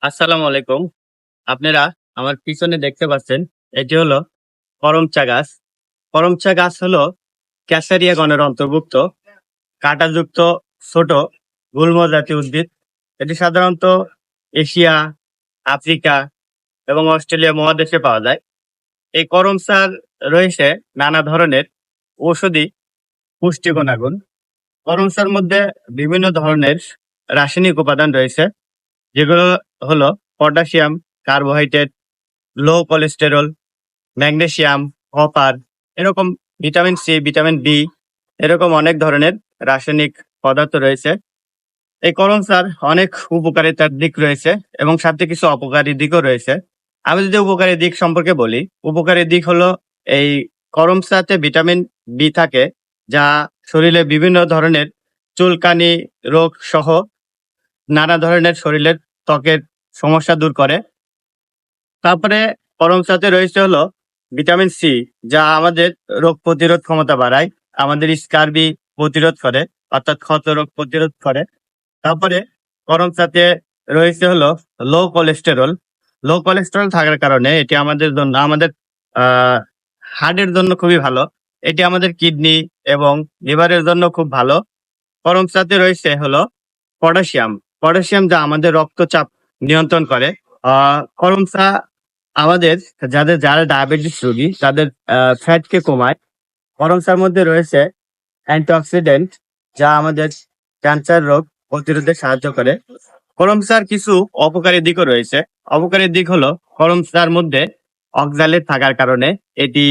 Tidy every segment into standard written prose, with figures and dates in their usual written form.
আসসালামু আলাইকুম। আপনারা আমার পিছনে দেখতে পাচ্ছেন, এটি হলো করমচা গাছ। করমচা গাছ হলো ক্যাসারিয়া গণের অন্তর্ভুক্ত কাঁটাযুক্ত ছোট গুল্ম জাতীয় উদ্ভিদ। এটি সাধারণত এশিয়া, আফ্রিকা এবং অস্ট্রেলিয়া মহাদেশে পাওয়া যায়। এই করমচার রয়েছে নানা ধরনের ঔষধি পুষ্টি গুণাগুণ। করমচার মধ্যে বিভিন্ন ধরনের রাসায়নিক উপাদান রয়েছে, যেগুলো হলো পটাশিয়াম, কার্বোহাইড্রেট, লো কোলেস্টেরল, ম্যাগনেসিয়াম, কপার, এরকম ভিটামিন সি, ভিটামিন বি, এরকম অনেক ধরনের রাসায়নিক পদার্থ রয়েছে। এই করম সার অনেক উপকারিতার দিক রয়েছে এবং সাথে কিছু অপকারী দিকও রয়েছে। আমি যদি উপকারী দিক সম্পর্কে বলি, উপকারী দিক হলো এই করম সাতে ভিটামিন বি থাকে, যা শরীরে বিভিন্ন ধরনের চুলকানি রোগ সহ নানা ধরনের শরীরের ত্বকের সমস্যা দূর করে। তারপরে করম চাতে রয়েছে হলো ভিটামিন সি, যা আমাদের রোগ প্রতিরোধ ক্ষমতা বাড়ায়, আমাদের স্কারবি প্রতিরোধ করে, অর্থাৎ ক্ষত রোগ প্রতিরোধ করে। তারপরে করম চাতে রয়েছে হলো লো কোলেস্টেরল। লো কোলেস্টেরল থাকার কারণে এটি আমাদের জন্য, আমাদের হার্টের জন্য খুবই ভালো। এটি আমাদের কিডনি এবং লিভারের জন্য খুব ভালো। করম চাতে রয়েছে হলো পটাশিয়াম। পটাশিয়াম যা আমাদের রক্তচাপ নিয়ন্ত্রণ করে। করম চা আমাদের যারা ডায়াবেটিস রোগী তাদের ফ্যাটকে কমায়। করম চার মধ্যে রয়েছে অ্যান্টিঅক্সিডেন্ট, যা আমাদের ক্যান্সার রোগ প্রতিরোধে সাহায্য করে। করম চার কিছু অপকারী দিকও রয়েছে। অপকারী দিক হলো করম চার মধ্যে অক্সালেট থাকার কারণে এটি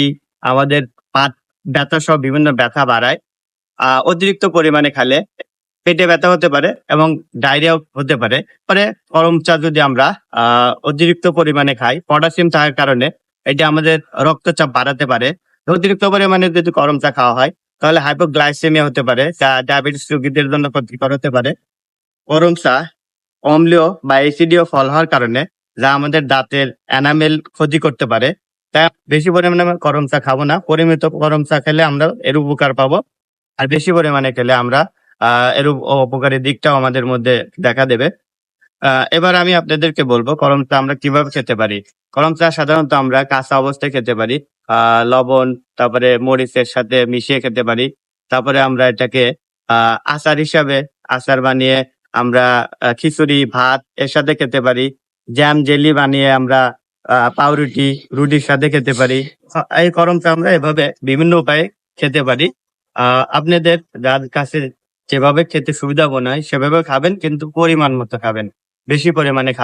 আমাদের পাত ব্যথা সহ বিভিন্ন ব্যথা বাড়ায়। অতিরিক্ত পরিমাণে খেলে পেটে ব্যথা হতে পারে এবং ডায়রিয়াও হতে পারে। পরে করম চা যদি আমরা অতিরিক্ত পরিমাণে খাই, পটাশিয়াম থাকার কারণে এটি আমাদের রক্তচাপ বাড়াতে পারে। অতিরিক্ত পরিমাণে যদি করম চা খাওয়া হয়, তাহলে হাইপোগ্লাইসেমিয়া হতে পারে, যা ডায়াবেটিস রোগীদের জন্য ক্ষতিকর হতে পারে। করম চা অম্লীয় বা অ্যাসিডীয় ফল হওয়ার কারণে, যা আমাদের দাঁতের এনামেল ক্ষতি করতে পারে। তাই বেশি পরিমাণে আমরা করম চা খাবো না। পরিমিত করম চা খেলে আমরা এর উপকার পাবো। আর বেশি পরিমাণে খেলে আমরা এর অপকারী দিকটাও আমাদের মধ্যে দেখা দেবে। এবার আমি আপনাদেরকে বলবো করম চা আমরা কিভাবে খেতে পারি। করম চা সাধারণত আমরা কাঁচা অবস্থায় খেতে পারি। লবণ, তারপরে মরিচের সাথে মিশিয়ে খেতে পারি। তারপরে আমরা এটাকে আচার হিসাবে আচার বানিয়ে আমরা খিচুড়ি, ভাত এর সাথে খেতে পারি। জ্যাম, জেলি বানিয়ে আমরা পাউরুটি, রুটির সাথে খেতে পারি। এই করম চা আমরা এভাবে বিভিন্ন উপায়ে খেতে পারি। আপনাদের যার কাছে যেভাবে খেতে সুবিধা মনে হয় সেভাবে খাবেন, কিন্তু পরিমাণ মতো খাবেন, বেশি পরিমাণে খাবেন।